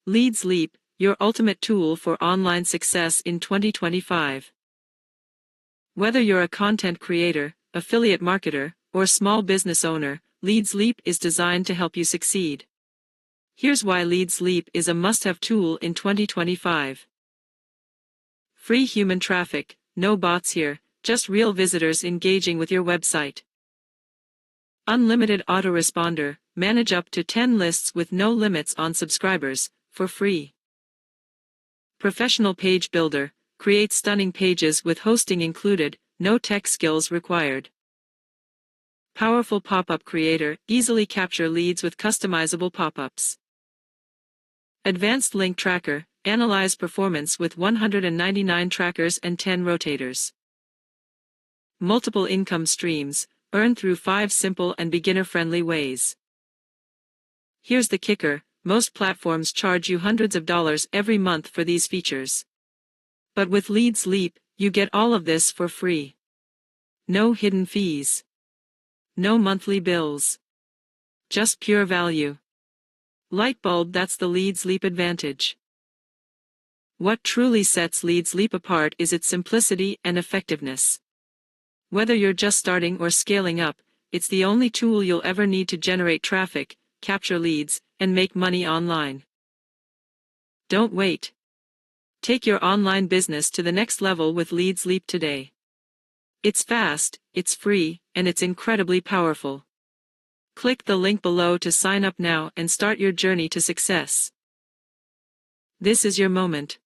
LeadsLeap, your ultimate tool for online success in 2025. Whether you're a content creator, affiliate marketer, or small business owner, LeadsLeap is designed to help you succeed. Here's why LeadsLeap is a must-have tool in 2025. Free human traffic, no bots here, just real visitors engaging with your website. Unlimited autoresponder, manage up to 10 lists with no limits on subscribers, for free. Professional page builder, create stunning pages with hosting included, no tech skills required. Powerful pop-up creator, easily capture leads with customizable pop-ups. Advanced link tracker, analyze performance with 199 trackers and 10 rotators. Multiple income streams, earn through 5 simple and beginner-friendly ways. Here's the kicker, most platforms charge you hundreds of dollars every month for these features. But with LeadsLeap, you get all of this for free. No hidden fees. No monthly bills. Just pure value. Lightbulb, that's the LeadsLeap advantage. What truly sets LeadsLeap apart is its simplicity and effectiveness. Whether you're just starting or scaling up, it's the only tool you'll ever need to generate traffic, capture leads, and make money online. Don't wait. Take your online business to the next level with LeadsLeap today. It's fast, it's free, and it's incredibly powerful. Click the link below to sign up now and start your journey to success. This is your moment.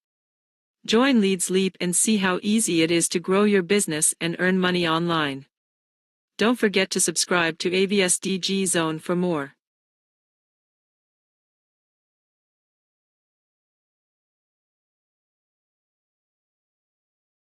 Join LeadsLeap and see how easy it is to grow your business and earn money online. Don't forget to subscribe to AVSDG Zone for more.